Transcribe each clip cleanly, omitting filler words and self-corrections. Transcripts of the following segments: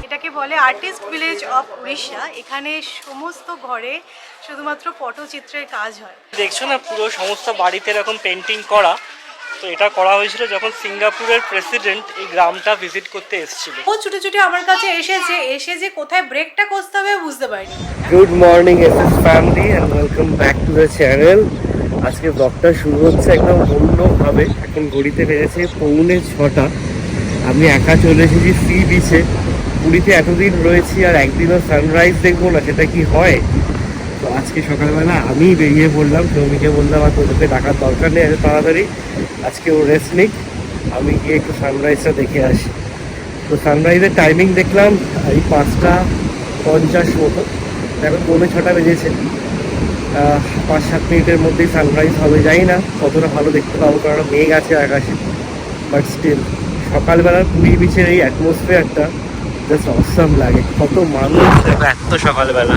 এটাকে বলে artist village of Orissa. এখানে সমস্ত ঘরে শুধুমাত্র পটচিত্রের কাজ হয়। দেখছো না, পুরো সমস্ত বাড়িতে এরকম পেন্টিং করা। তো এটা করা হয়েছিল যখন সিঙ্গাপুরের প্রেসিডেন্ট এই গ্রামটা ভিজিট করতে এসেছিল। ও ছুটে ছুটে আমার কাছে এসে যে কোথায় ব্রেকটা কষতে হবে বুঝতে পারিনি। Good morning SS family and welcome back to the channel. আজকে ব্লগটা শুরু হচ্ছে একদম অন্যভাবে। এখন ঘড়িতে বেজেছে 6:45। আমি একা চলে এসেছি সি বিচে। পুরীতে এতদিন রয়েছি আর একদিনও সানরাইজ দেখবো না, সেটা কি হয়? তো আজকে সকালবেলা আমি বেরিয়ে পড়লাম। সৌমিকে বললাম আর তোদেরকে ডাকার দরকার নেই, এত তাড়াতাড়ি আজকে ও রেস্ট নিক, আমি গিয়ে একটু সানরাইজটা দেখে আসি। তো সানরাইজের টাইমিং দেখলাম এই 5:50 মতো। এখন 6:45 বেজেছে। 5-7 মিনিটের মধ্যেই সানরাইজ হবে। জানি না কতটা ভালো দেখতে পাবো, কারণ মেঘ আছে আকাশে। বাট স্টিল সকালবেলার পুরী বিচের এই অ্যাটমসফিয়ারটা জাস্ট অসাম লাগে। কত মানুষ এত সকালবেলা।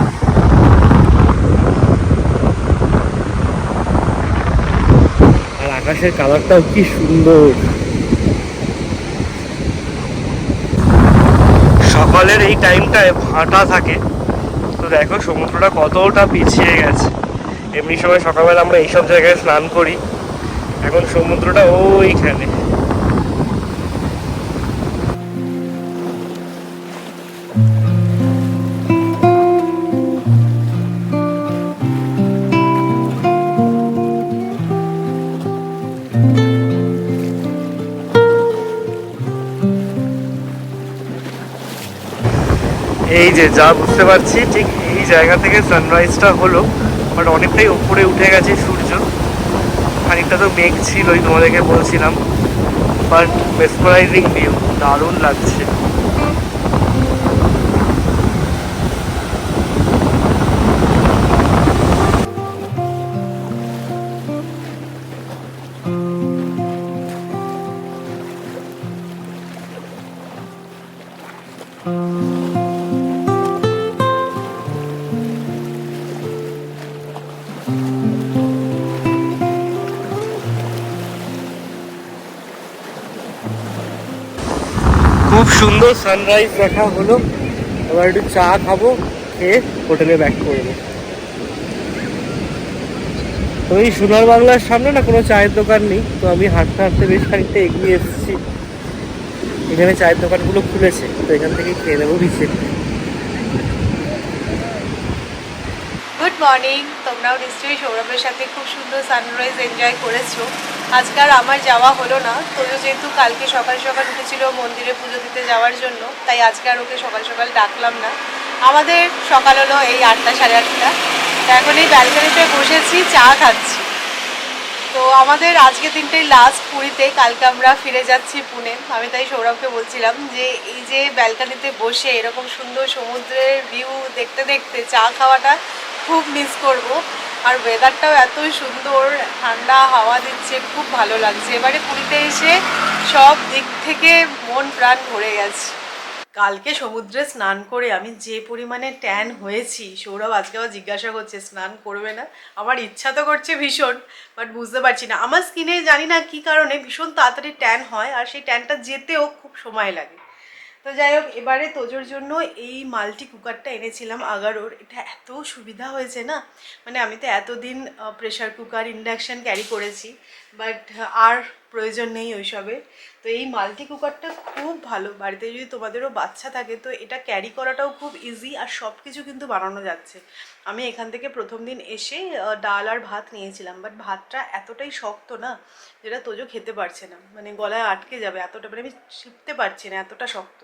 আর আকাশের কালারটাও কি সুন্দর। সকালের এই টাইমটায় ভাটা থাকে। তো দেখো সমুদ্রটা কতটা পিছিয়ে গেছে। এমনি সময় সকালবেলা আমরা এইসব জায়গায় স্নান করি, এখন সমুদ্রটা ওইখানে। এই যে যা বুঝতে পারছি ঠিক এই জায়গা থেকে সানরাইজটা হলো, বাট অনেকটাই উপরে উঠে গেছে সূর্য। খানিকটা তো মেঘ ছিলই, তোমাদেরকে বলছিলাম। বাট মেসমারাইজিং ভিউ, দারুণ লাগছে। খুব সুন্দর সানরাইজ দেখা হলো। এবার একটু চা খাবো, খেয়ে হোটেলে ব্যাক করবো। তো এই সোনার বাংলার সামনে না কোনো চায়ের দোকান নেই, তো আমি হাঁটতে হাঁটতে বেশ খানিকটা এগিয়ে এসেছি। এখানে চায়ের দোকানগুলো খুলেছে, তো এখান থেকে খেয়ে নেবো বিচে। Good morning. তোমরাও নিশ্চয়ই সৌরভের সাথে খুব সুন্দর সানরাইজ এনজয় করেছো। আজকে আর আমার যাওয়া হলো না। তোজো যেহেতু কালকে সকাল সকাল উঠেছিল মন্দিরে পুজো দিতে যাওয়ার জন্য, তাই আজকে আর ওকে সকাল সকাল ডাকলাম না। আমাদের সকাল হলো এই 8টা 8:30। এখন এই ব্যালকনিতে বসেছি, চা খাচ্ছি। তো আমাদের আজকে দিনটাই লাস্ট পুরীতে, কালকে আমরা ফিরে যাচ্ছি পুনে। আমি তাই সৌরভকে বলছিলাম যে এই যে ব্যালকনিতে বসে এরকম সুন্দর সমুদ্রের ভিউ দেখতে দেখতে চা খাওয়াটা খুব মিস করব। আর ওয়েদারটাও এত সুন্দর, ঠান্ডা হাওয়া দিচ্ছে, খুব ভালো লাগছে। এবারে পুরীতে এসে সব দিক থেকে মন প্রাণ ভরে গেছে। কালকে সমুদ্রে স্নান করে আমি যে পরিমাণে ট্যান হয়েছি, সৌরভ আজকে আবার জিজ্ঞাসা করছে স্নান করবে না। আমার ইচ্ছা তো করছে ভীষণ, বাট বুঝতে পারছি না। আমার স্কিনে জানি না কী কারণে ভীষণ তাড়াতাড়ি ট্যান হয়, আর সেই ট্যানটা যেতেও খুব সময় লাগে। তো যাই হোক, এবারে তোজোর জন্য এই মাল্টি কুকারটা এনেছিলাম আগারোর। এটা এত সুবিধা হয়েছে না, মানে আমি তো এতদিন প্রেশার কুকার ইন্ডাকশান ক্যারি করেছি, বাট আর প্রয়োজন নেই ওইসবের। তো এই মাল্টি কুকারটা খুব ভালো। বাড়িতে যদি তোমাদেরও বাচ্চা থাকে তো এটা ক্যারি করাটাও খুব ইজি, আর সব কিছু কিন্তু বানানো যাচ্ছে। আমি এখান থেকে প্রথম দিন এসে ডাল আর ভাত নিয়েছিলাম, বাট ভাতটা এতটাই শক্ত না, যেটা তোজো খেতে পারছে না, মানে গলায় আটকে যাবে এতটা, মানে আমি শিখতে পারছি না, এতটা শক্ত।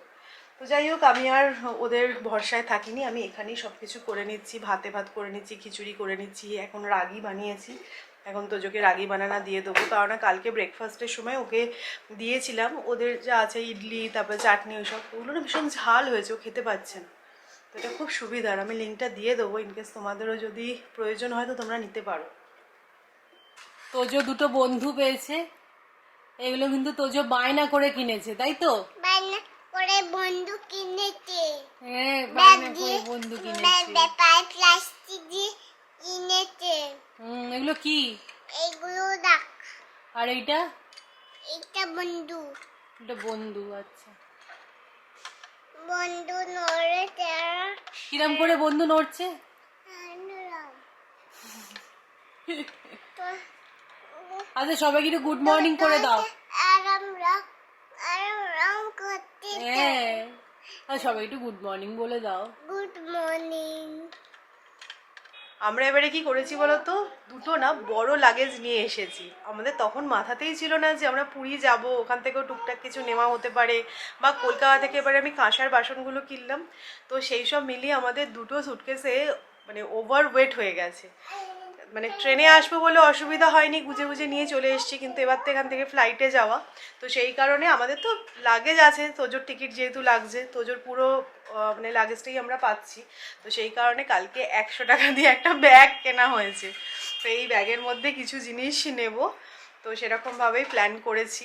তো যাই হোক, আমি আর ওদের ভরসায় থাকিনি, আমি এখানেই সব কিছু করে নিচ্ছি। ভাতে ভাত করে নিচ্ছি, খিচুড়ি করে নিচ্ছি, এখন রাগি বানিয়েছি। এখন তোজোকে রাগি বানানা দিয়ে দেবো, কারণ কালকে ব্রেকফাস্টের সময় ওকে দিয়েছিলাম ওদের যা আছে ইডলি, তারপরে চাটনি, ওইসব ওগুলো না ভীষণ ঝাল হয়েছে, ও খেতে পাচ্ছে না। তো এটা খুব সুবিধার, আমি লিঙ্কটা দিয়ে দেবো, ইনকেস তোমাদেরও যদি প্রয়োজন হয় তো তোমরা নিতে পারো। তোজো দুটো বন্ধু পেয়েছে, এগুলো কিন্তু তোজো বায়না করে কিনেছে, তাই তো? বায়না করে বন্ধু কিনেছে। হ্যাঁ, বায়না করে বন্ধু কিনেছে। ব্যাপার প্লাস্টিক দিয়ে কিনেছে। এগুলো কি? এগুলো দেখ। আর এইটা? এটা বন্ধু। এটা বন্ধু, আচ্ছা। বন্ধু নড়েছে। কিরম করে বন্ধু নড়ছে? আচ্ছা সবাইকে একটু গুড মর্নিং করে দাও। আরাম করতে। হ্যাঁ, আর সবাই একটু গুড মর্নিং বলে দাও। Good morning. আমরা এবারে কি করেছি বলতো, দুটো না বড় লাগেজ নিয়ে এসেছি। আমাদের তখন মাথাতেই ছিল না যে আমরা পুরী যাব, ওখান থেকেও টুকটাক কিছু নেওয়া হতে পারে, বা কলকাতা থেকে এবারে আমি কাঁসার বাসনগুলো কিনলাম। তো সেই সব মিলিয়ে আমাদের দুটো সুটকেসে মানে ওভার ওয়েট হয়ে গেছে। মানে ট্রেনে আসবো বলে অসুবিধা হয়নি, গুজে গুজে নিয়ে চলে এসেছি, কিন্তু এবার তো এখান থেকে ফ্লাইটে যাওয়া, তো সেই কারণে আমাদের তো লাগেজ আছে, তোজোর টিকিট যেহেতু লাগছে, তোজোর পুরো মানে লাগেজটাই আমরা পাচ্ছি। তো সেই কারণে কালকে 100 টাকা দিয়ে একটা ব্যাগ কেনা হয়েছে। তো এই ব্যাগের মধ্যে কিছু জিনিস নেব, তো সেরকমভাবেই প্ল্যান করেছি।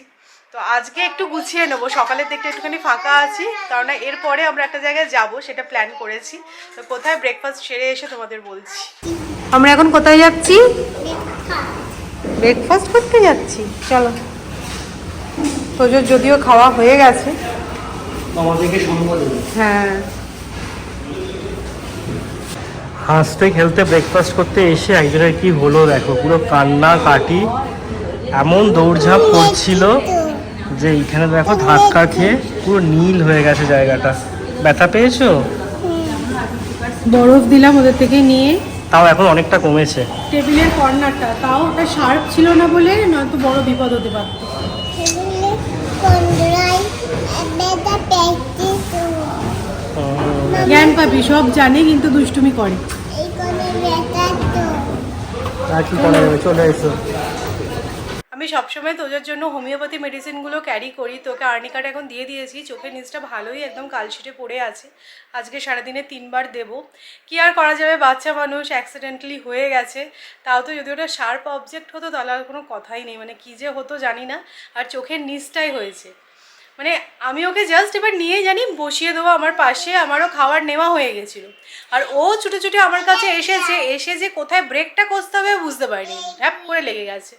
তো আজকে একটু গুছিয়ে নেবো, সকালের দিকটা একটুখানি ফাঁকা আছি, কারণ এরপরে আমরা একটা জায়গায় যাব, সেটা প্ল্যান করেছি। তো কোথায় ব্রেকফাস্ট সেরে এসে তোমাদের বলছি। আমরা এখন কোথায় যাচ্ছি? ব্রেকফাস্ট করতে যাচ্ছি, চলো। তোজোর যদিও খাওয়া হয়ে গেছে, আমাদেরকে সঙ্গ দেবে। হ্যাঁ। হাসতে খেলতে ব্রেকফাস্ট করতে এসে একজনের কি হলো দেখো, পুরো কান্না কাটি, এমন দৌড়ঝাঁপ করছিল যে এইখানে দেখো ধাক্কা খেয়ে পুরো নীল হয়ে গেছে জায়গাটা। ব্যথা পেয়েছো? বরফ দিলাম ওদের থেকে নিয়ে, তাও এখন অনেকটা কমেছে। টেবিলের কর্নারটা, তাও ওটা শার্প ছিল না বলে নয়তো বড় বিপদ হতে পারত। জ্ঞান পাবি, সব জানে কিন্তু দুষ্টুমি করে। আর কি করা যাবে, চলে এসো। আমি সবসময় তোজোর জন্য হোমিওপ্যাথি মেডিসিনগুলো ক্যারি করি, তোকে আর্নিকাটা এখন দিয়ে দিয়েছি। চোখের নিচটা ভালোই একদম কালশিটে পড়ে আছে, আজকে সারাদিনে 3 বার দেবো। কি আর করা যাবে, বাচ্চা মানুষ, অ্যাক্সিডেন্টালি হয়ে গেছে। তাও তো যদি ওটা শার্প অবজেক্ট হতো তাহলে আর কোনো কথাই নেই, মানে কী যে হতো জানি না। আর চোখের নিচটাই হয়েছে, মানে আমি ওকে জাস্ট এবার নিয়ে জানি বসিয়ে দেবো আমার পাশে, আমারও খাবার নেওয়া হয়ে গেছিলো। আর ও ছুটে ছুটে আমার কাছে এসেছে, এসে যে কোথায় ব্রেকটা কষতে হবে বুঝতে পারিনি, ঢ্যাপ করে লেগে গেছে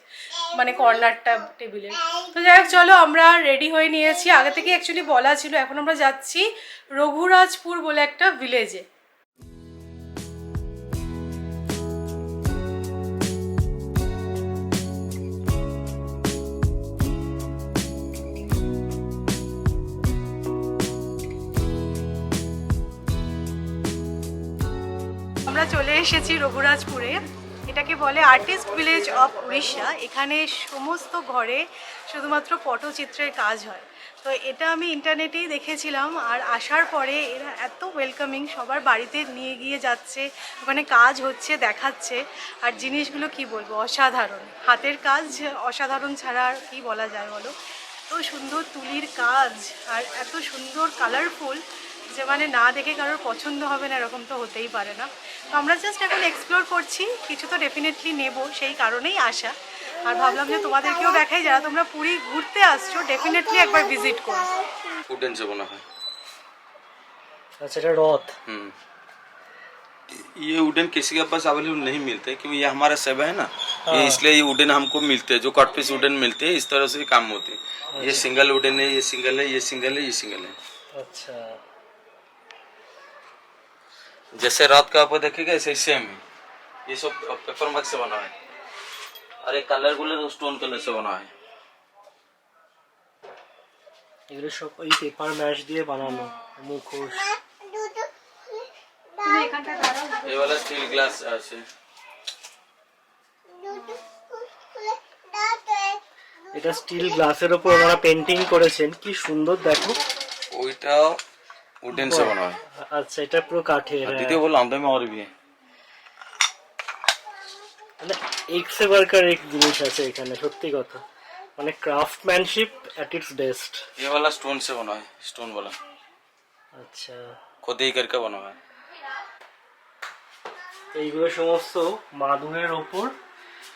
মানে কর্নারটা টেবিলের। তো যাই হোক, চলো আমরা রেডি হয়ে নিয়েছি, আগে থেকে অ্যাকচুয়ালি বলা ছিল। এখন আমরা যাচ্ছি রঘুরাজপুর বলে একটা ভিলেজে। আমরা চলে এসেছি রঘুরাজপুরে। এটাকে বলে আর্টিস্ট ভিলেজ অফ উড়িষ্যা। এখানে সমস্ত ঘরে শুধুমাত্র পটচিত্রের কাজ হয়। তো এটা আমি ইন্টারনেটেই দেখেছিলাম, আর আসার পরে এরা এত ওয়েলকামিং, সবার বাড়িতে নিয়ে গিয়ে যাচ্ছে, ওখানে কাজ হচ্ছে, দেখাচ্ছে। আর জিনিসগুলো কি বলবো, অসাধারণ হাতের কাজ, অসাধারণ ছাড়া আর কী বলা যায় বলো। এত সুন্দর তুলির কাজ আর এত সুন্দর কালারফুল যে মানে না দেখে কারোর পছন্দ হবে না এরকম তো হতেই পারে না। তো আমরা জাস্ট এখন এক্সপ্লোর করছি, কিছু তো ডেফিনেটলি নেব, সেই কারণেই আসা। আর ভাবলাম যে তোমাদেরকেও দেখাই, যারা তোমরা পুরী ঘুরতে আসছো ডেফিনেটলি একবার ভিজিট করো। वुडन से बना है। আচ্ছা, এটা রথ। ये वुडन किसी के पास अवेलेबल नहीं मिलते, क्योंकि ये हमारा सेवा है ना, ये इसलिए ये वुडन हमको मिलते हैं। जो कट पीस वुडन मिलते हैं इस तरह से काम होते हैं। ये सिंगल वुडन है, ये सिंगल है, ये सिंगल है, ये सिंगल है। আচ্ছা, जैसे रात का आप देखेगा ऐसे सेम है। ये सब पेपर मार्क से बना है, और ये कलर गुलर स्टोन कलर से बना है। এগুলো সব ওই পেপার ম্যাশ দিয়ে বানানো মুখোশ। ये वाला स्टील ग्लास আছে। এটা স্টিল গ্লাসের উপর ওনারা পেন্টিং করেছেন, কি সুন্দর দেখো। ওইটা वुडन से बना है। আচ্ছা, এটা পুরো কাঠের। दीदी बोलो आंधे में और भी है। মানে এক্স ওয়ার্কার এক জিনিস আছে এখানে, সত্যি কথা, মানে ক্রাফটম্যানশিপ এট ইটস বেস্ট। ये वाला स्टोन से बना है, स्टोन वाला আচ্ছা, खुद ही करके बना है। এইগুলো সমস্ত মাদুরের ওপর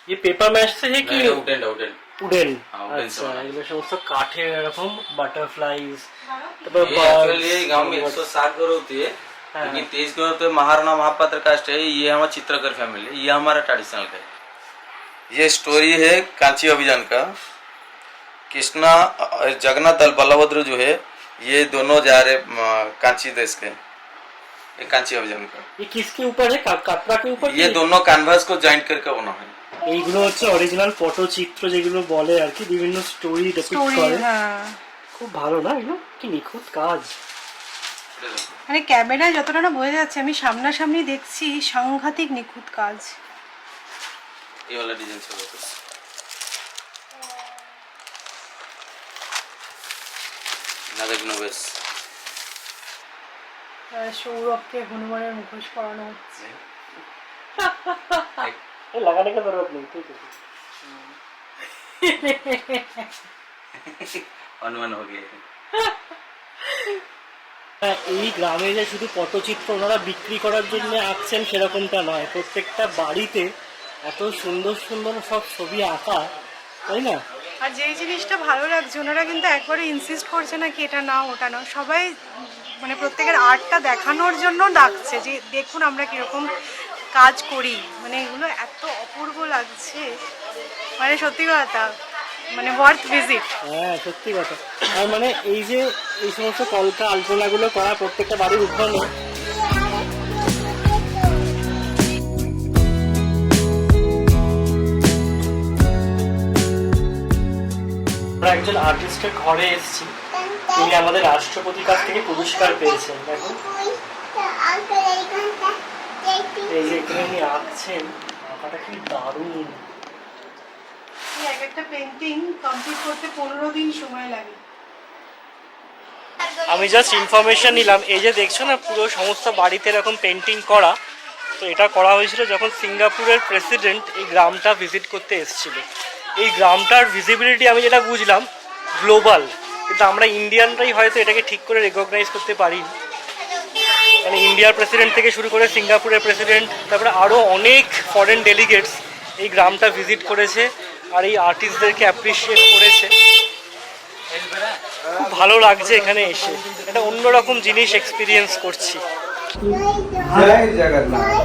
ये पेपर मैश से है कि वुडन वुडन উডেন? हाँ, वुडन से আচ্ছা, बना है। এগুলো সমস্ত কাঠের এরকম বাটারফ্লাইজ, ये एक्चुअली गांव में 107 घर होती है, लेकिन 23 घर होते महाराणा महापात्र कास्ट है। ये हमारा चित्रकर फैमिली है, ये हमारा ट्रेडिशनल है। ये स्टोरी है कांची अभियान का। कृष्णा जगन्नाथ और बलभद्र जो है ये दोनों जा रहे कांची देश के, ये कांची अभियान का। ये किसके ऊपर है? कपड़ा के ऊपर? ये दोनों कैनवास को जॉइंट करके बना है। এইগুলো হচ্ছে অরিজিনাল পটচিত্র যেগুলো বলে আর কি, বিভিন্ন স্টোরি ডেপিক্ট করে। হ্যাঁ, খুব ভালো না এগুলো? কি নিখুঁত কাজ। মানে ক্যামেরায় যতটা না বোঝা যাচ্ছে, আমি সামনাসামনি দেখছি সাংঘাতিক নিখুঁত কাজ। ये वाला डिजाइन सब है ना, देखना बस সৌরভকে হনুমানের মুখোশ পরানো হচ্ছে। লাগানে का जरूरत नहीं, ठीक है। हनुमान हो गए। এই গ্রামে যে শুধু পটচিত্র ওনারা বিক্রি করার জন্য আঁকছেন সেরকমটা নয়, প্রত্যেকটা বাড়িতে এত সুন্দর সুন্দর সব ছবি আঁকা, তাই না? আর যেই জিনিসটা ভালো লাগছে, ওনারা কিন্তু একবারে ইনসিস্ট করছে না কি এটা না ওটা না, সবাই মানে প্রত্যেকের আর্টটা দেখানোর জন্য ডাকছে যে দেখুন আমরা কীরকম কাজ করি। মানে এগুলো এত অপূর্ব লাগছে, মানে সত্যি কথা, মানে ওয়ার্থ ভিজিট। হ্যাঁ সত্যি কথা। আর মানে এই যে এই সমস্ত কলকা আলপনাগুলো করা প্রত্যেকটা বাড়ির উঠোনে, আমরা একজন আর্টিস্টের ঘরে এসেছি, তিনি আমাদের রাষ্ট্রপতির কাছ থেকে পুরস্কার পেয়েছেন। দেখুন এই যে এখানে উনি আঁকছেন, আঁকাটা কি দারুণ। এক একটা পেন্টিং কমপ্লিট করতে 15 দিন সময় লাগে। আমি জাস্ট ইনফরমেশন নিলাম, এই যে দেখছো না পুরো সমস্ত বাড়িতে এরকম পেন্টিং করা, তো এটা করা হয়েছিল যখন সিঙ্গাপুরের প্রেসিডেন্ট এই গ্রামটা ভিজিট করতে এসেছিল। এই গ্রামটার ভিজিবিলিটি আমি যেটা বুঝলাম গ্লোবাল, কিন্তু আমরা ইন্ডিয়ানরাই হয়তো এটাকে ঠিক করে রেকগনাইজ করতে পারি। মানে ইন্ডিয়ার প্রেসিডেন্ট থেকে শুরু করে সিঙ্গাপুরের প্রেসিডেন্ট, তারপরে আরও অনেক ফরেন ডেলিগেটস এই গ্রামটা ভিজিট করেছে আর এই আর্টিস্টদেরকে অ্যাপ্রিসিয়েট করেছে। খুব ভালো লাগছে এখানে এসে, একটা অন্যরকম জিনিস এক্সপিরিয়েন্স করছি। जय जगन्नाथ,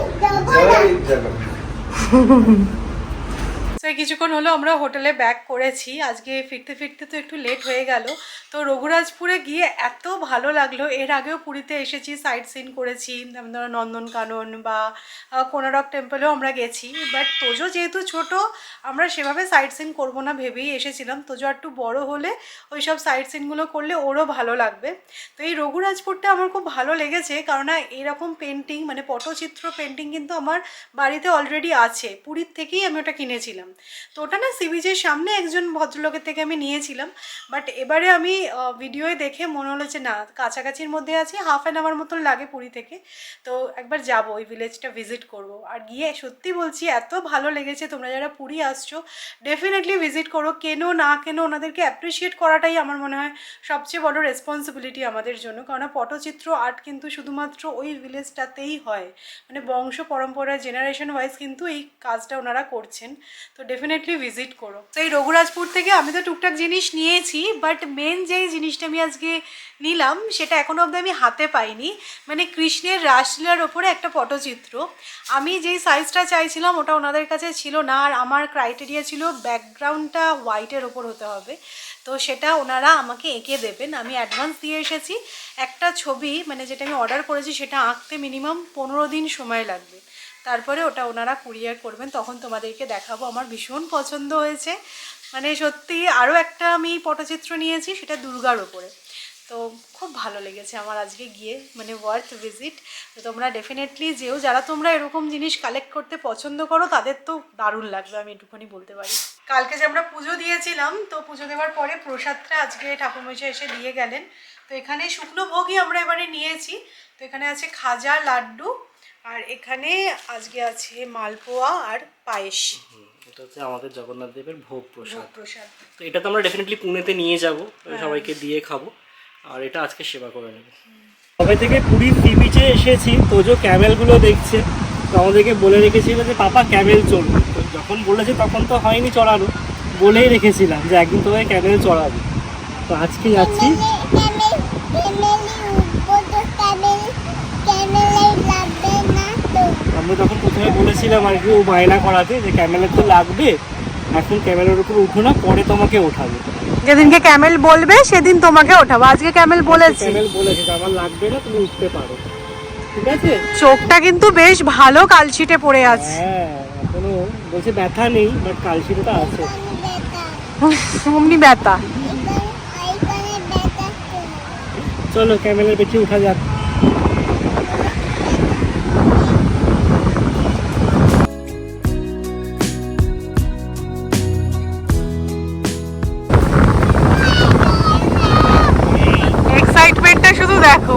जय जगन्नाथ। তো কিছুক্ষণ হলো আমরা হোটেলে ব্যাক করেছি। আজকে ফিরতে ফিরতে তো একটু লেট হয়ে গেল। তো রঘুরাজপুরে গিয়ে এত ভালো লাগলো। এর আগেও পুরীতে এসেছি, সাইট সিন করেছি, ধরো নন্দনকানন বা কোনারক টেম্পলেও আমরা গেছি। বাট তোজো যেহেতু ছোট, আমরা সেভাবে সাইট সিন করবো না ভেবেই এসেছিলাম। তোজো একটু বড় হলে ওই সব সাইট সিনগুলো করলে ওরও ভালো লাগবে। তো এই রঘুরাজপুরটা আমার খুব ভালো লেগেছে, কারণ এরকম পেন্টিং মানে পটচিত্র পেন্টিং কিন্তু আমার বাড়িতে অলরেডি আছে, পুরীর থেকেই আমি ওটা কিনেছিলাম। তো ওটা না সি বিচের সামনে একজন ভদ্রলোকের থেকে আমি নিয়েছিলাম। বাট এবারে আমি ভিডিওয়ে দেখে মনে হলো যে না, কাছাকাছির মধ্যে আছে, হাফ অ্যান আওয়ার মতন লাগে পুরী থেকে। তো একবার যাব, ওই ভিলেজটা ভিজিট করব। আর গিয়ে সত্যি বলছি এত ভালো লেগেছে। তোমরা যারা পুরী আসছো ডেফিনেটলি ভিজিট করো, কেন না কেন ওনাদেরকে অ্যাপ্রিসিয়েট করাটাই আমার মনে হয় সবচেয়ে বড় রেসপন্সিবিলিটি আমাদের জন্য। কারণ পটচিত্র আর্ট কিন্তু শুধুমাত্র ওই ভিলেজটাতেই হয়, মানে বংশ পরম্পরা জেনারেশন ওয়াইজ কিন্তু এই কাজটা ওনারা করছেন। তো ডেফিনেটলি ভিজিট করো। তো এই রঘুরাজপুর থেকে আমি তো টুকটাক জিনিস নিয়েছি, বাট মেন যেই জিনিসটা আমি আজকে নিলাম সেটা এখনও অবধি আমি হাতে পাইনি। মানে কৃষ্ণের রাসলীলার ওপরে একটা পটচিত্র। আমি যেই সাইজটা চাইছিলাম ওটা ওনাদের কাছে ছিল না, আর আমার ক্রাইটেরিয়া ছিল ব্যাকগ্রাউন্ডটা হোয়াইটের ওপর হতে হবে। তো সেটা ওনারা আমাকে এঁকে দেবেন। আমি অ্যাডভান্স দিয়ে এসেছি। একটা ছবি মানে যেটা আমি অর্ডার করেছি সেটা আঁকতে মিনিমাম 15 দিন সময় লাগবে। তারপরে ওটা ওনারা কুরিয়ার করবেন, তখন তোমাদেরকে দেখাবো। আমার ভীষণ পছন্দ হয়েছে, মানে সত্যি। আরও একটা আমি পটচিত্র নিয়েছি, সেটা দুর্গার ওপরে। তো খুব ভালো লেগেছে আমার আজকে গিয়ে, মানে ওয়ার্থ ভিজিট। তো তোমরা ডেফিনেটলি যেও, যারা তোমরা এরকম জিনিস কালেক্ট করতে পছন্দ করো তাদের তো দারুণ লাগবে, আমি একটুখানি বলতে পারি। কালকে যে আমরা পুজো দিয়েছিলাম, তো পুজো দেওয়ার পরে প্রসাদটা আজকে ঠাকুরমশাই এসে দিয়ে গেলেন। তো এখানে শুকনো ভোগই আমরা এবারে নিয়েছি। তো এখানে আছে খাজা, লাড্ডু, আর এখানে আজকে আছে মালপোয়া আর পায়েস। এটা হচ্ছে আমাদের জগন্নাথ দেবের ভোগ প্রসাদ। প্রসাদ তো এটা তো আমরা ডেফিনেটলি পুনেতে নিয়ে যাব, সবাইকে দিয়ে খাবো, আর এটা আজকে সেবা করে নেব। সবাই থেকে পুরীর সি বিচে এসেছি, তো যে ক্যামেলগুলো দেখছে, তো আমাদেরকে বলে রেখেছিল যে পাপা ক্যামেল চড়বে। তো যখন বলেছে তখন তো হয়নি চড়ানো, বলেই রেখেছিলাম যে একদিন তোমায় ক্যামেল চড়াবো। তো আজকে যাচ্ছি। আমরা তখন প্রথমে বলেছিলাম আর কি, ও বায়না করাতে যে ক্যামেলের তো লাগবে, এখন ক্যামেলের উপর উঠো না, পরে তোমাকে ওঠাবে। যেদিনকে ক্যামেল বলবে সেদিন তোমাকে ওঠাবো, আজকে ক্যামেল বলেছে। ক্যামেল বলেছে যে আমার লাগবে না, তুমি উঠতে পারো, ঠিক আছে? চোখটা কিন্তু বেশ ভালো কালশিটে পড়ে আছে। হ্যাঁ, এখনো বলছে ব্যথা নেই, বাট কালশিটা আছে। অমনি ব্যথা। চলো ক্যামেলের পেছনে উঠা যাক। এক্সাইটমেন্টটা শুধু দেখো।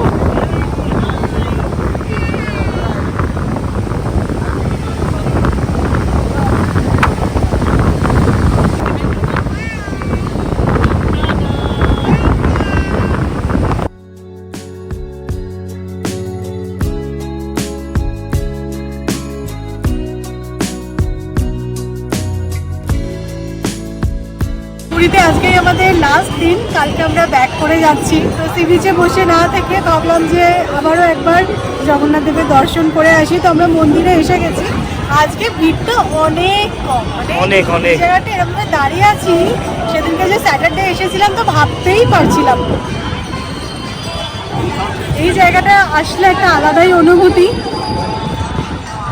পুরীতে আজকেই আমাদের লাস্ট দিন, কালকে আমরা ব্যাক করে যাচ্ছি। তো সি বিচে বসে না থেকে ভাবলাম যে আবারও একবার জগন্নাথ দেবের দর্শন করে আসি। তো আমরা মন্দিরে এসে গেছি। আজকে ভিড়টা অনেক কম, অনেক, অনেক। জায়গাটা এরকম করে দাঁড়িয়ে আছি, সেদিনকে যে স্যাটারডে এসেছিলাম তো ভাবতেই পারছিলাম না। এই জায়গাটা আসলে একটা আলাদাই অনুভূতি।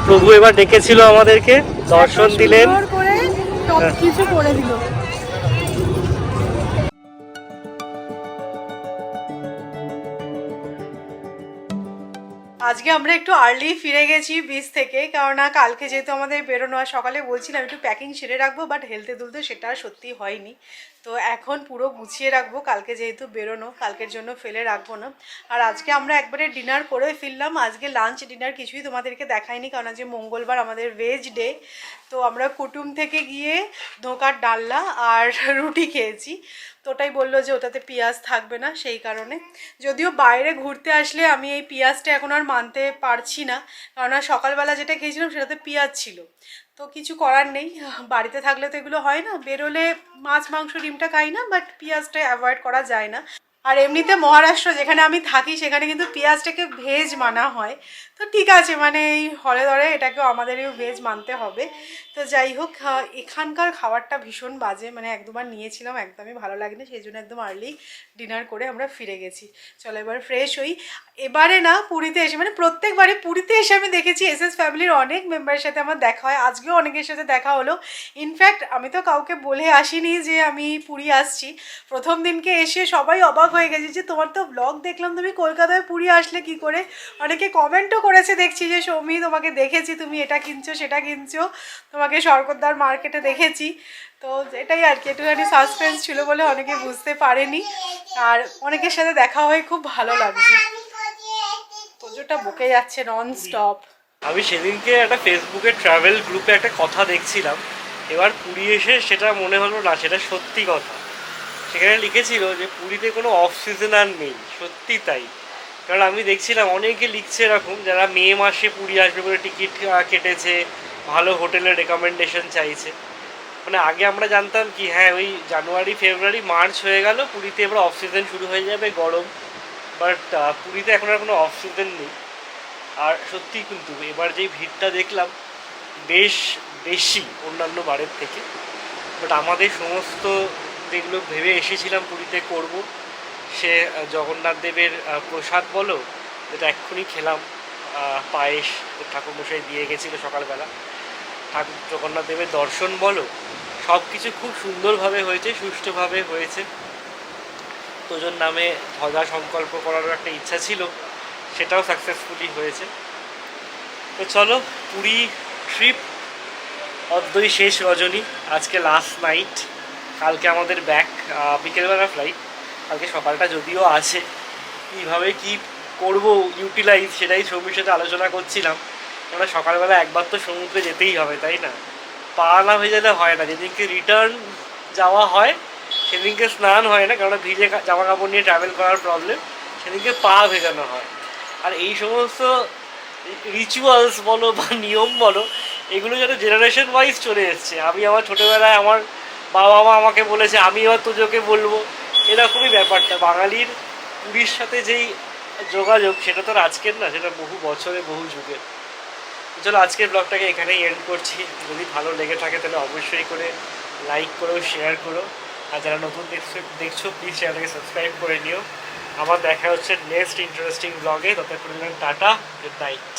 প্রভু এবার ডেকেছিল আমাদেরকে, দর্শন দিলেন, সুন্দর করে সব কিছু করে দিল। আজকে আমরা একটু আর্লি ফিরে গেছি বিচ থেকে, কারণ কালকে যেহেতু আমাদের বেরোনো, আর সকালে বলছিলাম একটু প্যাকিং সেরে রাখবো, বাট হেলতে দুলতে সেটা আর সত্যি হয়নি। তো এখন পুরো গুছিয়ে রাখবো, কালকে যেহেতু বেরোনো, কালকের জন্য ফেলে রাখবো না। আর আজকে আমরা একবারে ডিনার করে ফিরলাম। আজকে লাঞ্চ ডিনার কিছুই তোমাদেরকে দেখাইনি, কারণ আজকে মঙ্গলবার, আমাদের ভেজ ডে। তো আমরা কুটুম থেকে গিয়ে ধোকার ডালনা আর রুটি খেয়েছি। তো ওটাই বললো যে ওটাতে পেঁয়াজ থাকবে না, সেই কারণে। যদিও বাইরে ঘুরতে আসলে আমি এই পেঁয়াজটা এখন আর মানতে পারছি না, কারণ সকালবেলা যেটা খেয়েছিলাম সেটাতে পেঁয়াজ ছিল। তো কিছু করার নেই, বাড়িতে থাকলে তো এগুলো হয় না, বেরোলে মাছ মাংস ডিমটা খাই না, বাট পেঁয়াজটা অ্যাভয়েড করা যায় না। আর এমনিতে মহারাষ্ট্র যেখানে আমি থাকি সেখানে কিন্তু পেঁয়াজটাকে ভেজ মানা হয়। তো ঠিক আছে, মানে এই হলে ধরে এটাকেও আমাদেরও ভেজ মানতে হবে। তো যাই হোক, এখানকার খাবারটা ভীষণ বাজে, মানে এক দুবার নিয়েছিলাম, একদমই ভালো লাগেনি, সেই জন্য একদম আর্লি ডিনার করে আমরা ফিরে গেছি। চলো এবার ফ্রেশ হই। এবারে না পুরীতে এসে, মানে প্রত্যেকবারই পুরীতে এসে আমি দেখেছি এসএস ফ্যামিলির অনেক মেম্বারের সাথে আমার দেখা হয়, আজকেও অনেকের সাথে দেখা হলো। ইনফ্যাক্ট আমি তো কাউকে বলে আসিনি যে আমি পুরী আসছি। প্রথম দিনকে এসে সবাই অবাক হয়ে গেছে যে তোমার তো ব্লগ দেখলাম, তুমি কলকাতায় পুরী আসলে কি করে। অনেকে কমেন্টও করেছে, দেখছি যে সৌমি তোমাকে দেখেছি, তুমি এটা কিনছো সেটা কিনছো, তোমাকে স্বর্গদ্বার মার্কেটে দেখেছি। তো এটাই আর কি, একটুখানি সাসপেন্স ছিল বলে অনেকে বুঝতে পারেনি। আর অনেকের সাথে দেখা হয়ে খুব ভালো লাগছে। তোজোটা বকে যাচ্ছে নন স্টপ। আমি সেদিনকে একটা ফেসবুকে ট্রাভেল গ্রুপে একটা কথা দেখছিলাম, এবার পুরী এসে সেটা মনে হলো না সেটা সত্যি কথা। সেখানে লিখেছিল যে পুরীতে কোনো অফ সিজন আর নেই, সত্যি তাই। কারণ আমি দেখছিলাম অনেকে লিখছে এরকম, যারা মে মাসে পুরী আসবে বলে টিকিট কেটেছে, ভালো হোটেলের রেকমেন্ডেশন চাইছে। মানে আগে আমরা জানতাম কি, হ্যাঁ ওই জানুয়ারি ফেব্রুয়ারি মার্চ হয়ে গেল, পুরীতে এবার অফ সিজন শুরু হয়ে যাবে, গরম। বাট পুরীতে এখন আর কোনো অফ সিজন নেই। আর সত্যি কিন্তু এবার যেই ভিড়টা দেখলাম বেশ বেশি অন্যান্য বারের থেকে। বাট আমাদের সমস্ত যেগুলো ভেবে এসেছিলাম পুরীতে করব, সে জগন্নাথ দেবের প্রসাদ বলো, যেটা এক্ষুনি খেলাম, পায়েস ঠাকুরমশাই দিয়ে গেছিলো সকালবেলা, জগন্নাথ দেবের দর্শন বলো, সব কিছু খুব সুন্দরভাবে হয়েছে, সুষ্ঠুভাবে হয়েছে। তোজোর নামে ধ্বজা সংকল্প করারও একটা ইচ্ছা ছিল, সেটাও সাকসেসফুলি হয়েছে। তো চলো, পুরী ট্রিপ অদ্বৈ শেষ রজনী, আজকে লাস্ট নাইট। কালকে আমাদের ব্যাক বিকেলবেলা ফ্লাইট, কালকে সকালটা যদিও আছে। কীভাবে কি করব ইউটিলাইজ, সেটাই সৌমির সাথে আলোচনা করছিলাম। আমরা সকালবেলা একবার তো সমুদ্রে যেতেই হবে, তাই না? পা না হয়ে গেলে হয় না। যেদিনকে রিটার্ন যাওয়া হয় সেদিনকে স্নান হয় না, কারণ ভিজে জামা কাপড় নিয়ে ট্রাভেল করার প্রবলেম, সেদিনকে পা ভেজানো হয়। আর এই সমস্ত রিচুয়ালস বলো বা নিয়ম বলো, এগুলো যেন জেনারেশন ওয়াইজ চলে এসছে। আমি আমার ছোটোবেলায় আমার বাবা মা আমাকে বলেছে, আমি এবার তোজোকে বলবো, এরকমই ব্যাপারটা। বাঙালির পুরীর সাথে যেই যোগাযোগ, সেটা তো আর আজকের না, সেটা বহু বছরে বহু যুগের। চলো আজকের ব্লগটাকে এখানেই এন্ড করছি। যদি ভালো লেগে থাকে তাহলে অবশ্যই করে লাইক করো, শেয়ার করো, আর যারা নতুন দেখছো প্লিজ চ্যানেলকে সাবস্ক্রাইব করে নিও। আমার দেখা হচ্ছে নেক্সট ইন্টারেস্টিং ব্লগে। ততক্ষণ টাটা, গুড নাইট।